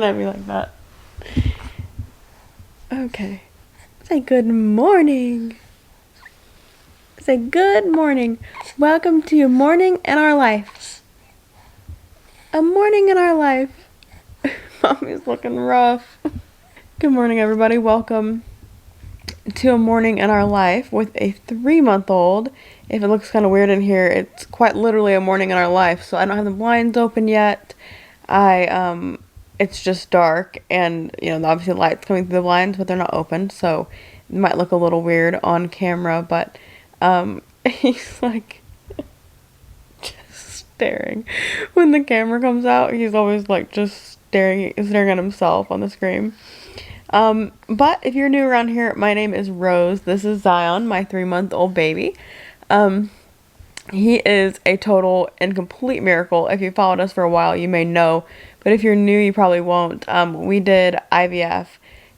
looking at me like that. Okay. Say good morning. Say good morning. Welcome to a morning in our life. A morning in our life. Mommy's looking rough. Good morning, everybody. Welcome to a morning in our life with a 3-month-old. If it looks kind of weird in here, it's quite literally a morning in our life. So I don't have the blinds open yet. It's just dark, and obviously the light's coming through the blinds, but they're not open, so it might look a little weird on camera. But he's like just staring when the camera comes out. He's always like just staring at himself on the screen. But if you're new around here, my name is Rose. This is Zion, my 3-month-old baby. He is a total and complete miracle. If you followed us for a while, you may know, but if you're new, you probably won't. We did IVF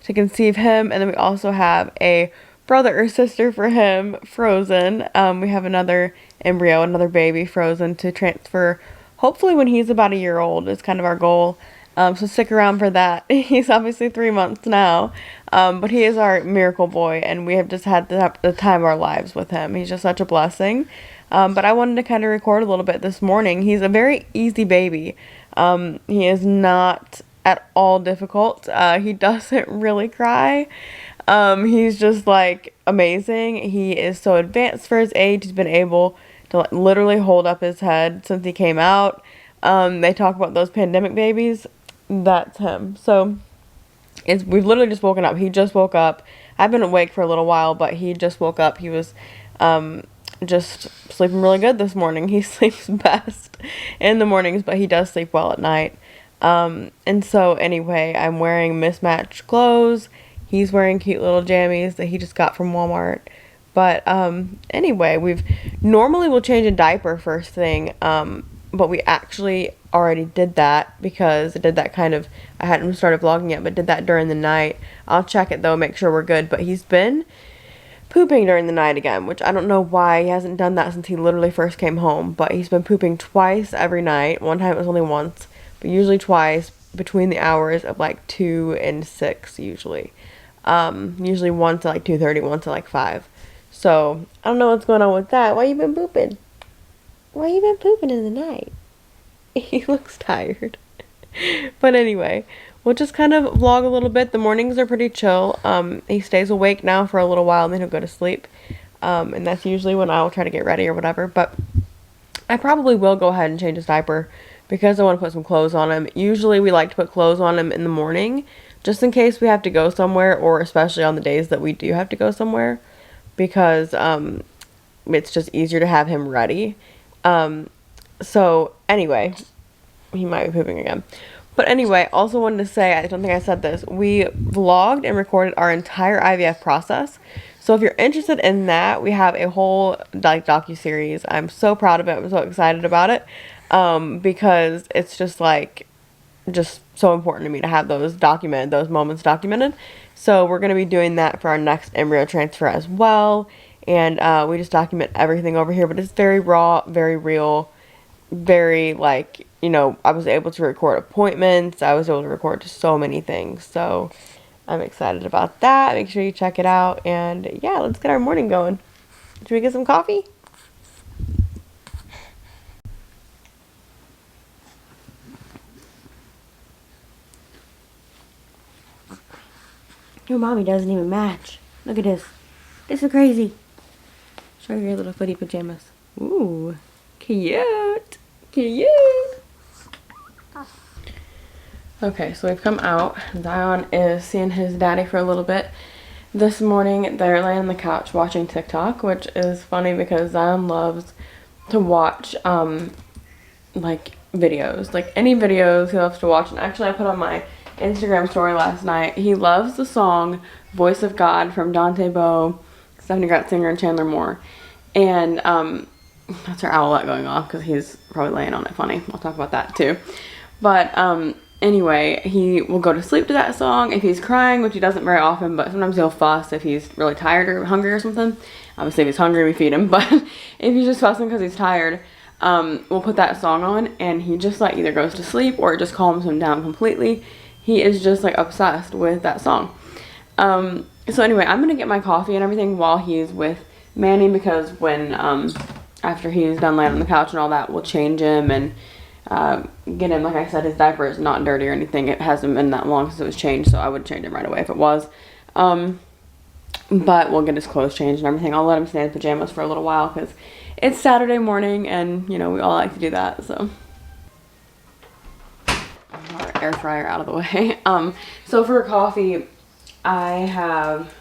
to conceive him, and then we also have a brother or sister for him, frozen. We have another embryo, another baby frozen to transfer, hopefully when he's about a year old is kind of our goal. So stick around for that. He's obviously 3 months now, but he is our miracle boy, and we have just had the time of our lives with him. He's just such a blessing. But I wanted to kind of record a little bit this morning. He's a very easy baby. He is not at all difficult. He doesn't really cry. He's just like amazing. He is so advanced for his age. He's been able to literally hold up his head since he came out. They talk about those pandemic babies. That's him. So we've literally just woken up. He just woke up. I've been awake for a little while, but he just woke up. He was just sleeping really good this morning. He sleeps best in the mornings, but he does sleep well at night. And so anyway, I'm wearing mismatched clothes. He's wearing cute little jammies that he just got from Walmart. But anyway, we'll change a diaper first thing, but we actually already did that because I did that I hadn't started vlogging yet, but did that during the night. I'll check it though, make sure we're good. But he's been pooping during the night again, which I don't know why. He hasn't done that since he literally first came home, but he's been pooping twice every night. One time it was only once, but usually twice between the hours of like 2 and 6 usually. Usually once at like 2:30, once at like 5. So I don't know what's going on with that. Why you been pooping? Why you been pooping in the night? He looks tired. But anyway, we'll just kind of vlog a little bit. The mornings are pretty chill. He stays awake now for a little while and then he'll go to sleep. And that's usually when I'll try to get ready or whatever. But I probably will go ahead and change his diaper because I want to put some clothes on him. Usually we like to put clothes on him in the morning just in case we have to go somewhere, or especially on the days that we do have to go somewhere, because it's just easier to have him ready. So anyway, he might be pooping again. But anyway, also wanted to say, I don't think I said this, we vlogged and recorded our entire IVF process. So if you're interested in that, we have a whole docuseries. I'm so proud of it. I'm so excited about it. Because it's just so important to me to have those moments documented. So we're going to be doing that for our next embryo transfer as well. And we just document everything over here, but it's very raw, very real, very I was able to record appointments. I was able to record so many things. So I'm excited about that. Make sure you check it out. And yeah, let's get our morning going. Should we get some coffee? Your mommy doesn't even match. Look at this. This is crazy. Show your little footy pajamas. Ooh, cute. Cute. Okay, so we've come out. Zion is seeing his daddy for a little bit. This morning, they're laying on the couch watching TikTok, which is funny because Zion loves to watch, videos. Like, any videos he loves to watch. And actually, I put on my Instagram story last night. He loves the song Voice of God from Dante Bowe, Stephanie Gratzinger, and Chandler Moore. And, that's our owlet going off because he's probably laying on it funny. I'll talk about that too. But, anyway, he will go to sleep to that song if he's crying, which he doesn't very often, but sometimes he'll fuss if he's really tired or hungry or something. Obviously, if he's hungry, we feed him, but if he's just fussing because he's tired, we'll put that song on, and he just either goes to sleep or it just calms him down completely. he is just like obsessed with that song. So anyway, I'm gonna get my coffee and everything while he's with Manny, because when after he's done laying on the couch and all that, we'll change him and get him, like I said, his diaper is not dirty or anything. It hasn't been that long since it was changed, so I would change him right away if it was. But we'll get his clothes changed and everything. I'll let him stay in pajamas for a little while because it's Saturday morning and, you know, we all like to do that, so. Our air fryer out of the way. So for coffee, I have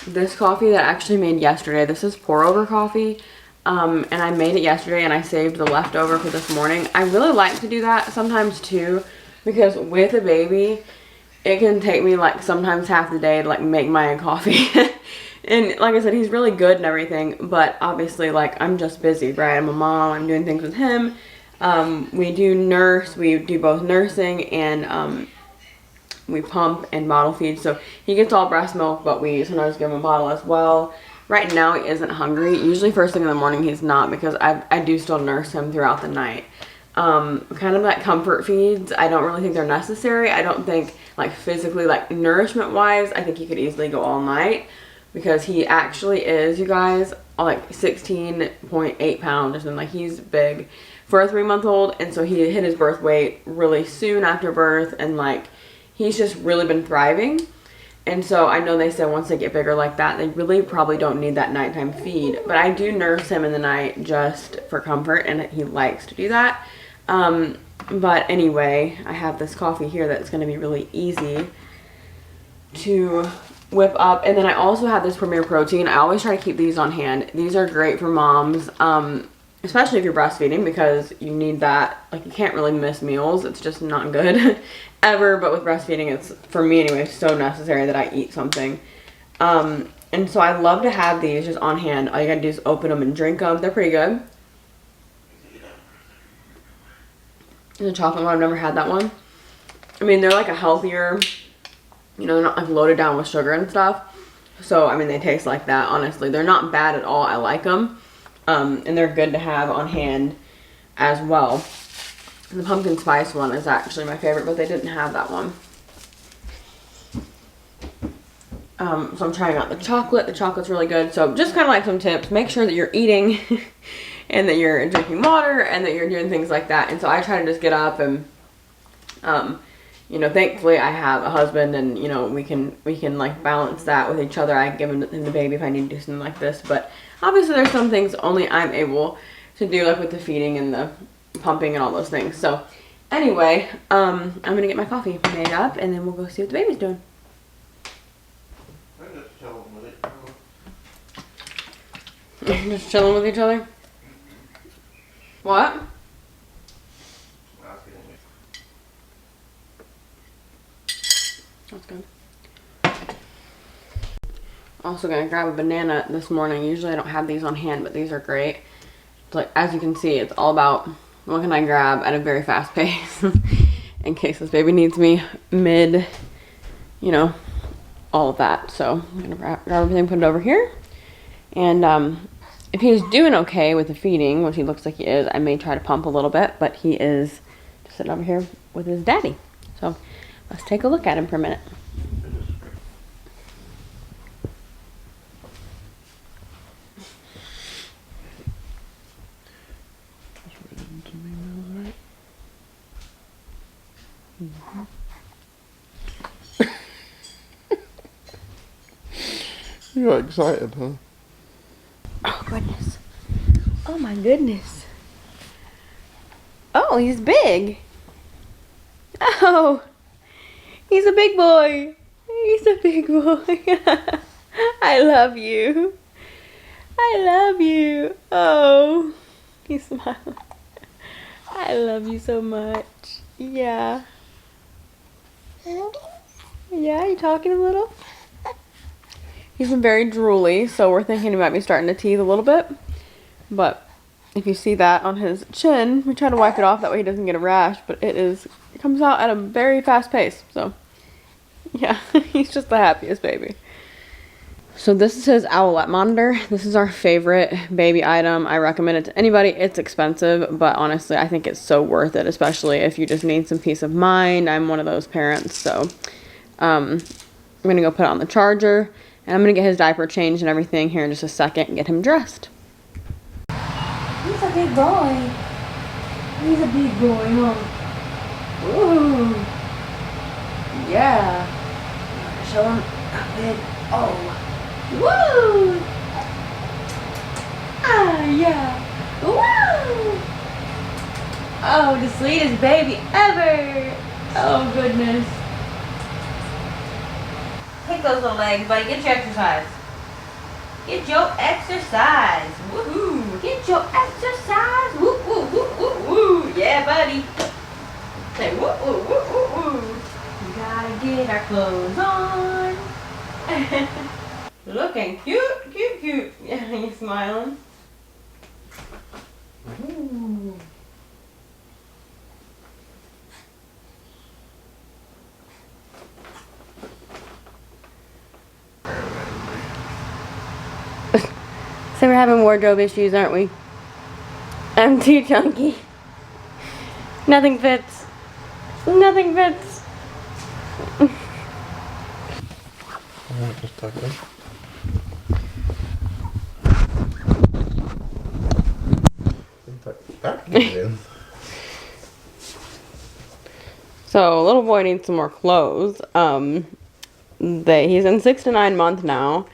this coffee that I actually made yesterday. This is pour over coffee. And I made it yesterday and I saved the leftover for this morning. I really like to do that sometimes too, because with a baby, it can take me like sometimes half the day to like make my own coffee. And like I said, he's really good and everything, but obviously like I'm just busy, right? I'm a mom, I'm doing things with him. We do both nursing and we pump and bottle feed. So he gets all breast milk, but we sometimes give him a bottle as well. Right now he isn't hungry. Usually first thing in the morning he's not, because I do still nurse him throughout the night. Kind of like comfort feeds, I don't really think they're necessary. I don't think like physically, like nourishment wise, I think he could easily go all night, because he actually is, you guys, like 16.8 pounds or something. Like he's big for a 3-month-old, and so he hit his birth weight really soon after birth, and like he's just really been thriving. And so I know they said once they get bigger like that, they really probably don't need that nighttime feed. But I do nurse him in the night just for comfort, and he likes to do that. But anyway, I have this coffee here that's going to be really easy to whip up. And then I also have this Premier Protein. I always try to keep these on hand. These are great for moms, especially if you're breastfeeding, because you need that. Like, you can't really miss meals. It's just not good ever. But with breastfeeding, it's, for me anyway, so necessary that I eat something. And so I love to have these just on hand. All you gotta do is open them and drink them. They're pretty good. The chocolate one, I've never had that one. I mean, they're like a healthier, you know, they're not like loaded down with sugar and stuff. So, I mean, they taste like that, honestly. They're not bad at all. I like them. And they're good to have on hand as well. The pumpkin spice one is actually my favorite, but they didn't have that one. So I'm trying out the chocolate. The chocolate's really good. So just kind of like some tips. Make sure that you're eating and that you're drinking water and that you're doing things like that. And so I try to just get up and, you know, thankfully I have a husband, and, you know, we can like balance that with each other. I give him the baby if I need to do something like this. But obviously there's some things only I'm able to do, like with the feeding and the pumping and all those things. So anyway, I'm going to get my coffee made up and then we'll go see what the baby's doing. Just chilling with each other? What? That's good. Also gonna grab a banana this morning. Usually I don't have these on hand, but these are great. It's like, as you can see, it's all about what can I grab at a very fast pace in case this baby needs me mid, you know, all of that. So I'm gonna grab everything, put it over here. And if he's doing okay with the feeding, which he looks like he is, I may try to pump a little bit, but he is just sitting over here with his daddy. So let's take a look at him for a minute. You're excited, huh? Oh, goodness. Oh, my goodness. Oh, he's big. Oh, he's a big boy. He's a big boy. I love you. I love you. Oh, he's smiling. I love you so much. Yeah. Yeah, you talking a little? He's been very drooly, so we're thinking he might be starting to teeth a little bit. But if you see that on his chin, we try to wipe it off, that way he doesn't get a rash. But it comes out at a very fast pace. So, yeah, he's just the happiest baby. So this is his owlet monitor. This is our favorite baby item. I recommend it to anybody. It's expensive, but honestly, I think it's so worth it, especially if you just need some peace of mind. I'm one of those parents, so I'm gonna go put it on the charger, and I'm gonna get his diaper changed and everything here in just a second and get him dressed. He's a big boy. He's a big boy, huh? Ooh. Yeah. Show him how big. Oh. Woo! Ah, yeah. Woo! Oh, the sweetest baby ever. Oh, goodness. Take those little legs, buddy. Get your exercise. Get your exercise. Woohoo! Get your exercise. Woo, woo, woo, woo, woo. Yeah, buddy. Say woo, woo, woo, woo, woo. We gotta get our clothes on. Looking cute, cute, cute. Yeah, you smiling? Ooh. So we're having wardrobe issues, aren't we? I'm too chunky. Nothing fits. Nothing fits. So little boy needs some more clothes. He's in 6 to 9 months now,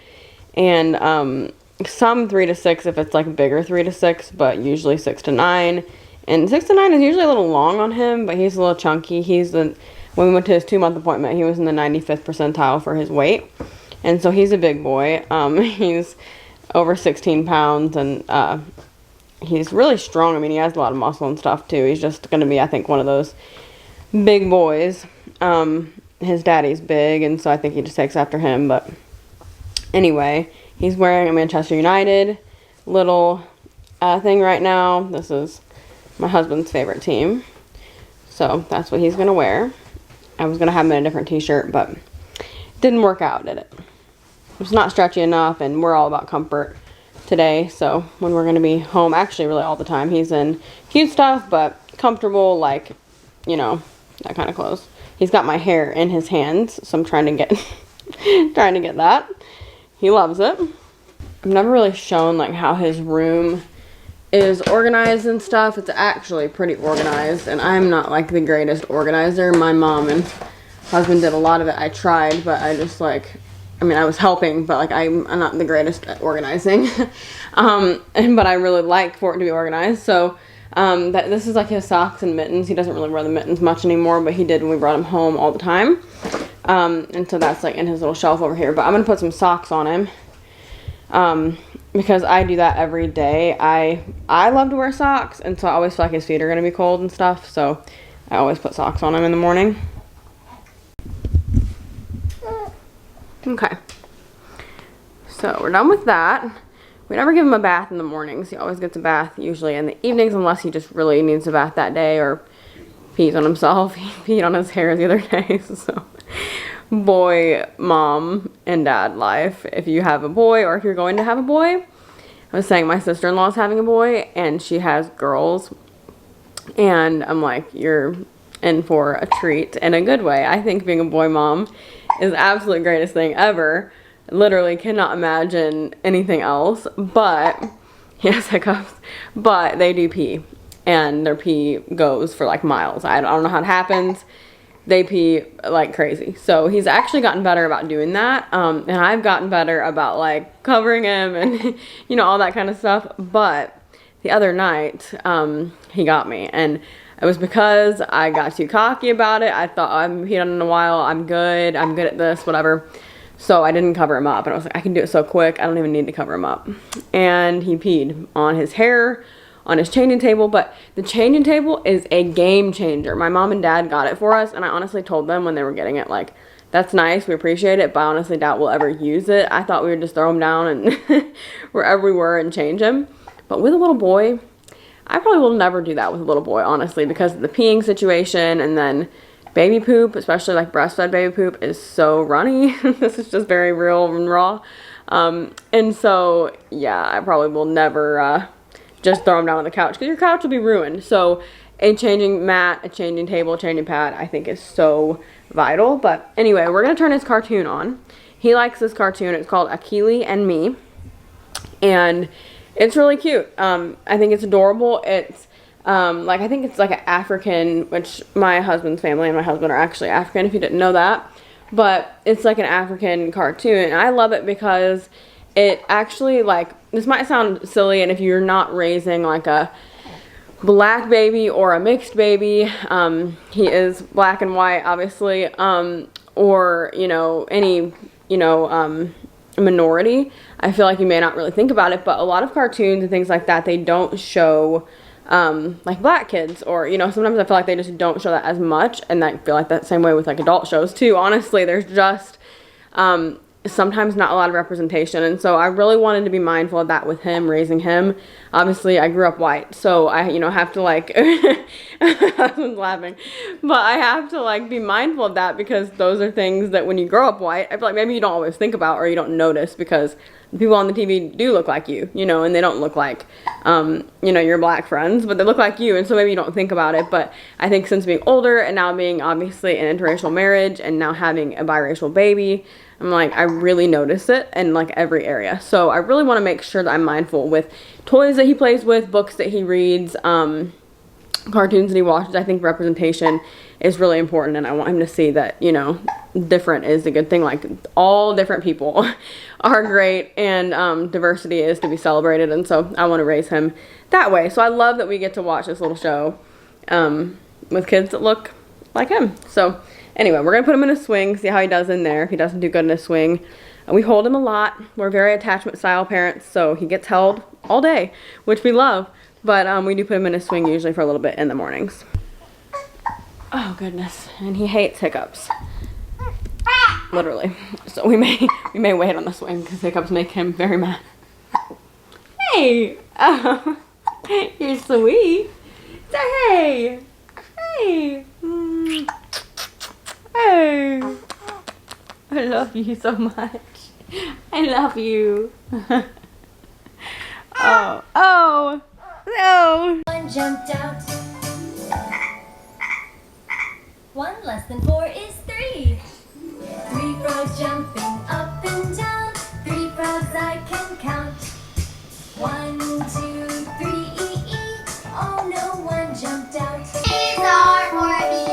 and some 3 to 6 if it's like bigger 3 to 6, but usually 6 to 9. And 6 to 9 is usually a little long on him, but he's a little chunky. When we went to his 2-month appointment, he was in the 95th percentile for his weight, and so he's a big boy. He's over 16 pounds, and he's really strong. I mean, he has a lot of muscle and stuff too. He's just gonna be, I think, one of those big boys. His daddy's big, and so I think he just takes after him. But anyway, he's wearing a Manchester United little thing right now. This is my husband's favorite team, so that's what he's gonna wear. I was gonna have him in a different t-shirt, but it didn't work out, did it? It's not stretchy enough, and we're all about comfort today. So when we're gonna be home, actually really all the time, he's in cute stuff, but comfortable, like, you know, that kind of clothes. He's got my hair in his hands, so I'm trying to get trying to get that. He loves it. I've never really shown like how his room is organized and stuff. It's actually pretty organized, and I'm not like the greatest organizer. My mom and husband did a lot of it. I tried, but I just like, I mean, I was helping, but like I'm not the greatest at organizing. But I really like for it to be organized. So this is like his socks and mittens. He doesn't really wear the mittens much anymore, but he did when we brought him home all the time. And so that's like in his little shelf over here. But I'm gonna put some socks on him. Because I do that every day. I love to wear socks, and so I always feel like his feet are gonna be cold and stuff, so I always put socks on him in the morning. Okay, so we're done with that. We never give him a bath in the mornings. He always gets a bath usually in the evenings, unless he just really needs a bath that day or pees on himself. He peed on his hair the other day. So boy, mom, and dad life. If you have a boy, or if you're going to have a boy. I was saying my sister-in-law is having a boy, and she has girls, and I'm like, you're in for a treat in a good way. I think being a boy mom is the absolute greatest thing ever. Literally cannot imagine anything else. But he has hiccups, but they do pee, and their pee goes for like miles. I don't know how it happens. They pee like crazy. So he's actually gotten better about doing that. And I've gotten better about like covering him and you know, all that kind of stuff. But the other night, he got me, and it was because I got too cocky about it. I thought, I haven't peed on in a while. I'm good at this, whatever. So I didn't cover him up, and I was like, I can do it so quick. I don't even need to cover him up. And he peed on his hair, on his changing table. But the changing table is a game changer. My mom and dad got it for us, and I honestly told them when they were getting it, like, that's nice, we appreciate it, but I honestly doubt we'll ever use it. I thought we would just throw him down and wherever we were and change him. But with a little boy, I probably will never do that with a little boy, honestly, because of the peeing situation, and then baby poop, especially like breastfed baby poop, is so runny. This is just very real and raw. And so, yeah, I probably will never just throw him down on the couch, because your couch will be ruined. So a changing mat, a changing table, a changing pad, I think is so vital. But anyway, we're going to turn his cartoon on. He likes this cartoon. It's called Akili and Me. And it's really cute. I think it's adorable. It's like, I think it's like an African, which my husband's family and my husband are actually African, if you didn't know that. But it's like an African cartoon. And I love it because it actually, like, this might sound silly, and if you're not raising like a black baby or a mixed baby, he is black and white, obviously, or, you know, any, you know, minority, I feel like you may not really think about it, but a lot of cartoons and things like that, they don't show like black kids, or, you know, sometimes I feel like they just don't show that as much. And I feel like that same way with like adult shows too. Honestly, there's just sometimes not a lot of representation, and so I really wanted to be mindful of that with him, raising him. Obviously, I grew up white, so I, you know, have to like my husband's laughing, but I have to like be mindful of that, because those are things that when you grow up white, I feel like maybe you don't always think about, or you don't notice, because the people on the TV do look like you know, and they don't look like you know, your black friends, but they look like you, and so maybe you don't think about it. But I think since being older, and now being obviously in an interracial marriage, and now having a biracial baby, I'm like, I really notice it in like every area. So I really want to make sure that I'm mindful with toys that he plays with, books that he reads, cartoons that he watches. I think representation is really important, and I want him to see that, you know, different is a good thing. Like, all different people are great, and diversity is to be celebrated, and so I want to raise him that way. So I love that we get to watch this little show with kids that look like him. So anyway, we're going to put him in a swing, see how he does in there. If he doesn't do good in a swing, we hold him a lot. We're very attachment style parents, so he gets held all day, which we love. But we do put him in a swing usually for a little bit in the mornings. Oh goodness, and he hates hiccups. Literally. So we may wait on the swing, because hiccups make him very mad. Hey! Oh, you're sweet. Say hey! Hey! Hey! I love you so much. I love you. Oh. Oh! No! One jumped out. 1 less than 4 is 3. 3 frogs jumping up and down. 3 frogs I can count. 1, 2, 3, oh no, 1 jumped out. These are for me.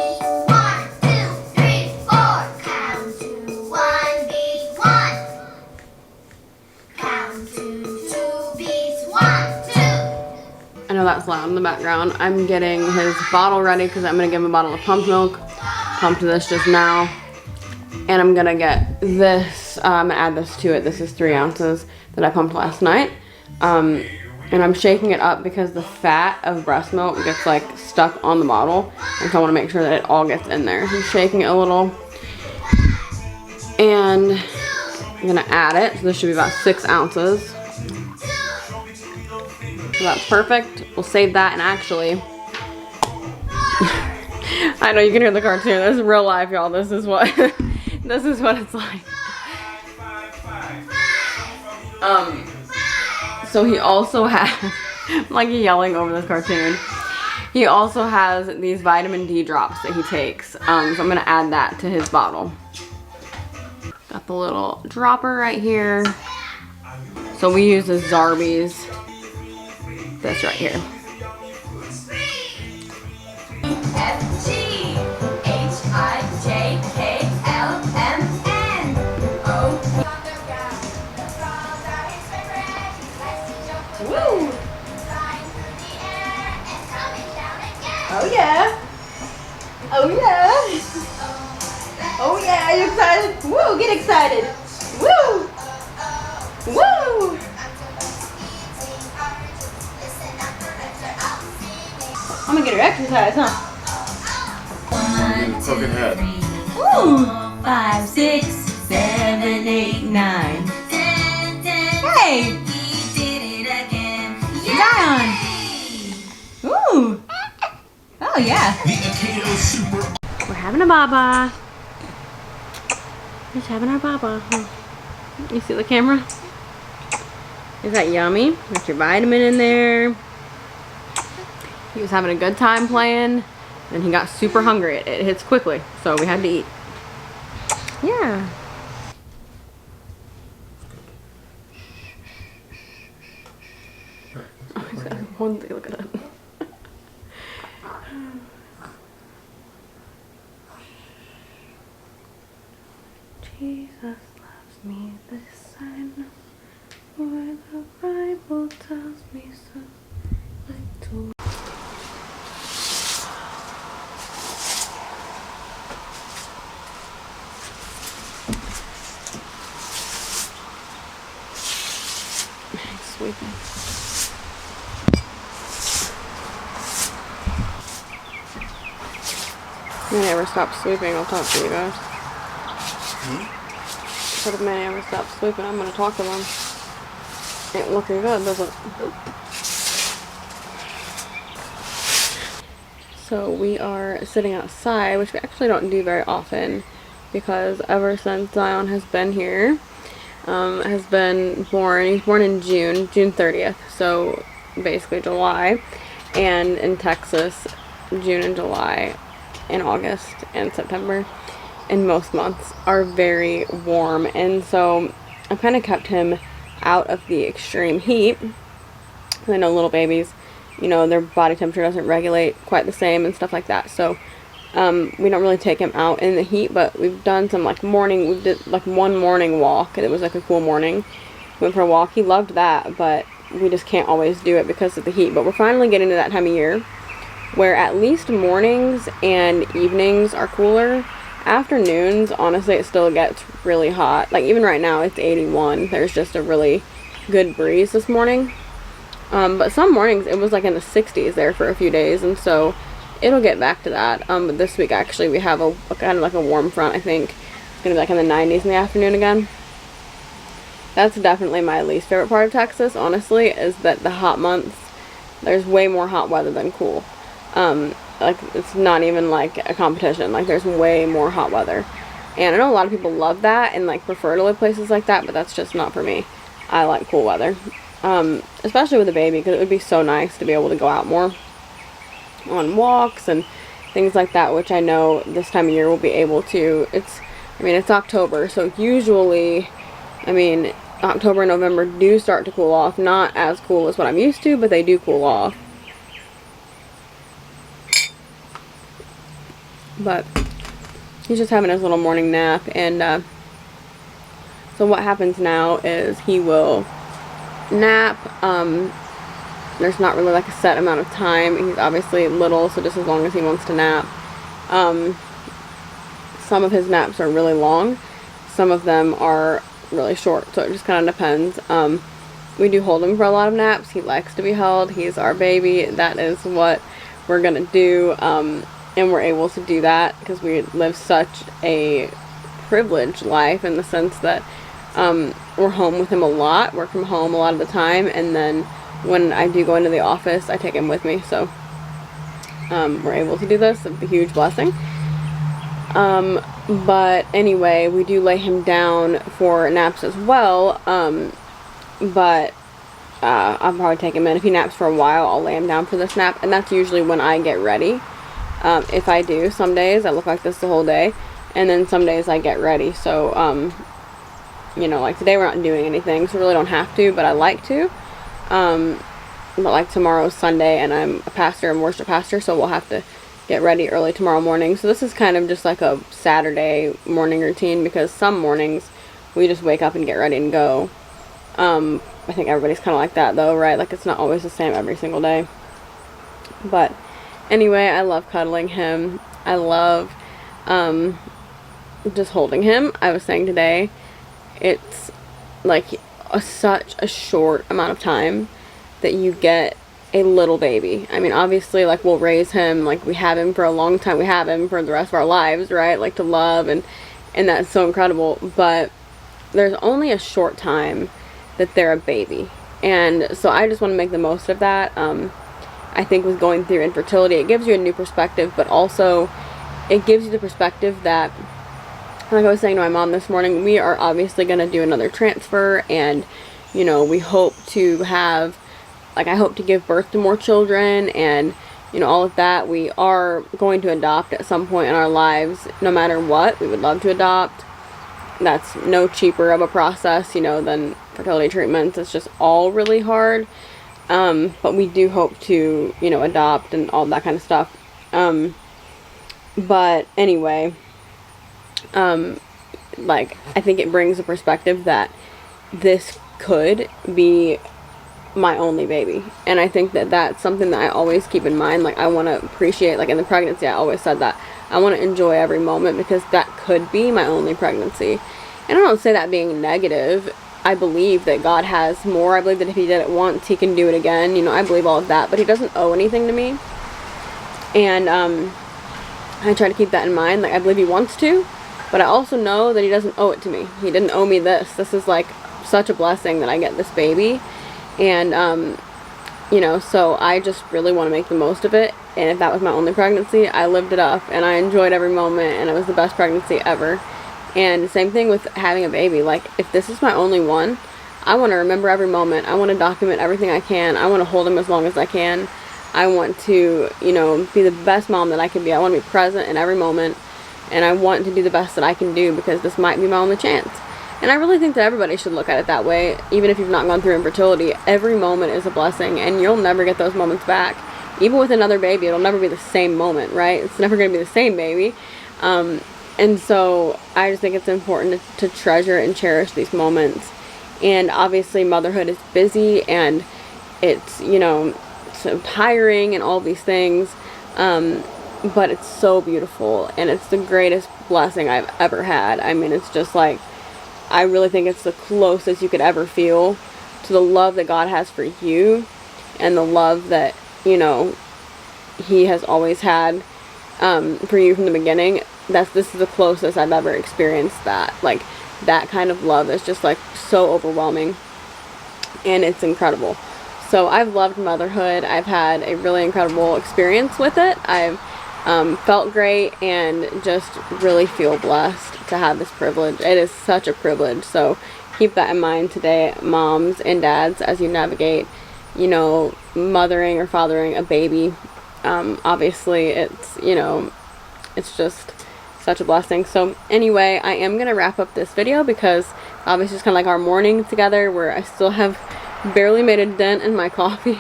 1, 2, 3, 4. Count to 1 beats 1. Count to 2 beats 1, 2. I know that's loud in the background. I'm getting his bottle ready, because I'm going to give him a bottle of pump milk. Pumped this just now. And I'm going to get this, I'm going to add this to it. This is 3 ounces that I pumped last night. And I'm shaking it up because the fat of breast milk gets like stuck on the bottle. And so I want to make sure that it all gets in there. So I'm shaking it a little. And I'm going to add it. So this should be about 6 ounces. So that's perfect. We'll save that, and actually, I know you can hear the cartoon. This is real life, y'all. This is what this is what it's like. So he also has, I'm like yelling over this cartoon. He also has these vitamin D drops that he takes. So I'm gonna add that to his bottle. Got the little dropper right here. So we use this Zarbee's. This right here. F G H I J K L M N O. Woo! Oh yeah! Oh yeah! Oh yeah! Are you excited? Woo! Get excited! Woo! Woo! I'm gonna get her exercise, huh? 1, 2, 3, 4, 5, 6, 7, 8, 9, 10, 10. Hey! We did it again. Zion! Ooh! Oh yeah. We're having a baba. Just having our baba. You see the camera? Is that yummy? Got your vitamin in there. He was having a good time playing, and he got super hungry. It hits quickly, so we had to eat. Yeah. Oh, he's got one thing, look at that. Jesus loves me, this I know, for the Bible tells me so. Little. He's sleeping. When I ever stop sleeping, I'll talk to you guys. But if Manny ever stops sleeping, I'm gonna talk to them. Ain't looking good, does it? So we are sitting outside, which we actually don't do very often, because ever since Zion has been here, he's born in June 30th, so basically July, and in Texas, June and July, and August and September, and most months are very warm, and so I kind of kept him out of the extreme heat. I know little babies, you know, their body temperature doesn't regulate quite the same and stuff like that, so we don't really take him out in the heat, but we've done some we did like one morning walk, and it was like a cool morning. Went for a walk. He loved that, but we just can't always do it because of the heat. But we're finally getting to that time of year where at least mornings and evenings are cooler. Afternoons, honestly, it still gets really hot. Like even right now, it's 81. There's just a really good breeze this morning. But some mornings, it was like in the 60s there for a few days, and so it'll get back to that. But this week, actually, we have a kind of like a warm front, I think. It's going to be like in the 90s in the afternoon again. That's definitely my least favorite part of Texas, honestly, is that the hot months, there's way more hot weather than cool. Like, it's not even like a competition. Like, there's way more hot weather. And I know a lot of people love that and like prefer to live places like that, but that's just not for me. I like cool weather. Especially with a baby, because it would be so nice to be able to go out more on walks and things like that, which I know this time of year we'll be able to. It's October, so usually, October and November do start to cool off. Not as cool as what I'm used to, but they do cool off. But he's just having his little morning nap, and so what happens now is he will nap. There's not really like a set amount of time. He's obviously little, so just as long as he wants to nap. Some of his naps are really long. Some of them are really short, so it just kind of depends. We do hold him for a lot of naps. He likes to be held. He's our baby. That is what we're gonna do, and we're able to do that because we live such a privileged life in the sense that we're home with him a lot, work from home a lot of the time, and then when I do go into the office, I take him with me, so we're able to do this. It's a huge blessing. But anyway, we do lay him down for naps as well, but I'll probably take him in. If he naps for a while, I'll lay him down for this nap, and that's usually when I get ready. If I do, some days I look like this the whole day, and then some days I get ready, so you know, like today we're not doing anything, so we really don't have to, but I like to. But like tomorrow's Sunday, and I'm a pastor and worship pastor, so we'll have to get ready early tomorrow morning. So this is kind of just like a Saturday morning routine, because some mornings we just wake up and get ready and go. I think everybody's kind of like that though, right? Like it's not always the same every single day. But anyway, I love cuddling him. I love just holding him. I was saying today, it's like such a short amount of time that you get a little baby. I mean, obviously, like, we'll raise him, like, we have him for a long time, we have him for the rest of our lives, right, like, to love, and that's so incredible, but there's only a short time that they're a baby, and so I just want to make the most of that. I think with going through infertility, it gives you a new perspective, but also, it gives you the perspective that, like I was saying to my mom this morning, we are obviously going to do another transfer, and you know, we hope to have, like, I hope to give birth to more children, and, you know, all of that. We are going to adopt at some point in our lives, no matter what. We would love to adopt. That's no cheaper of a process, you know, than fertility treatments. It's just all really hard. But we do hope to, you know, adopt and all that kind of stuff. But anyway, like, I think it brings a perspective that this could be my only baby, and I think that that's something that I always keep in mind. Like, I want to appreciate, like, in the pregnancy, I always said that I want to enjoy every moment, because that could be my only pregnancy. And I don't say that being negative. I believe that God has more. I believe that if he did it once, he can do it again. You know, I believe all of that, but he doesn't owe anything to me. And I try to keep that in mind. Like, I believe he wants to, but I also know that he doesn't owe it to me. He didn't owe me this. This is, like, such a blessing that I get this baby. And, you know, so I just really want to make the most of it. And if that was my only pregnancy, I lived it up, and I enjoyed every moment, and it was the best pregnancy ever. And same thing with having a baby. Like, if this is my only one, I want to remember every moment. I want to document everything I can. I want to hold him as long as I can. I want to, you know, be the best mom that I can be. I want to be present in every moment, and I want to do the best that I can do, because this might be my only chance. And I really think that everybody should look at it that way. Even if you've not gone through infertility, every moment is a blessing, and you'll never get those moments back. Even with another baby, it'll never be the same moment, right? It's never going to be the same baby. And so I just think it's important to treasure and cherish these moments. And obviously motherhood is busy, and it's, you know, so tiring and all these things. But it's so beautiful, and it's the greatest blessing I've ever had. I mean, it's just like, I really think it's the closest you could ever feel to the love that God has for you, and the love that, you know, he has always had for you from the beginning. This is the closest I've ever experienced that. Like, that kind of love is just, like, so overwhelming, and it's incredible. So I've loved motherhood. I've had a really incredible experience with it. I've felt great, and just really feel blessed to have this privilege. It is such a privilege. So keep that in mind today, moms and dads, as you navigate, you know, mothering or fathering a baby. Obviously it's, you know, it's just such a blessing. So anyway, I am gonna wrap up this video, because obviously it's kind of like our morning together, where I still have barely made a dent in my coffee.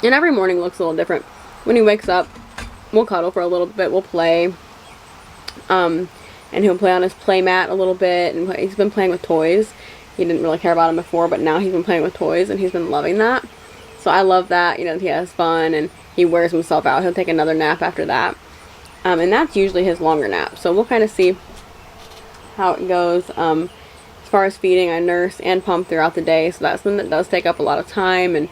And every morning looks a little different. When he wakes up, we'll cuddle for a little bit, we'll play, and he'll play on his play mat a little bit, and he's been playing with toys. He didn't really care about them before, but now he's been playing with toys, and he's been loving that. So I love that, you know, he has fun, and he wears himself out. He'll take another nap after that, and that's usually his longer nap. So we'll kind of see how it goes. As far as feeding, I nurse and pump throughout the day, so that's something that does take up a lot of time and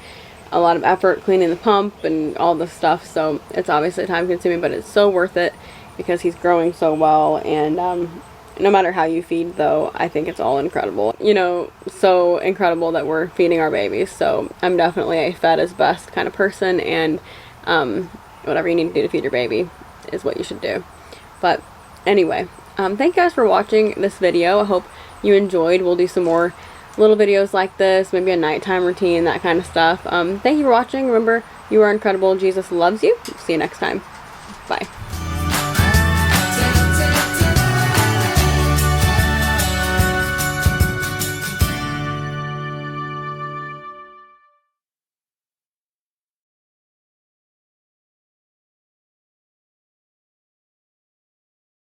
a lot of effort, cleaning the pump and all this stuff. So it's obviously time consuming, but it's so worth it, because he's growing so well. And no matter how you feed, though, I think it's all incredible. You know, so incredible that we're feeding our babies. So I'm definitely a fed is best kind of person, and whatever you need to do to feed your baby is what you should do. But anyway, thank you guys for watching this video. I hope you enjoyed. We'll do some more little videos like this, maybe a nighttime routine, that kind of stuff. Thank you for watching. Remember, you are incredible. Jesus loves you. See you next time. Bye.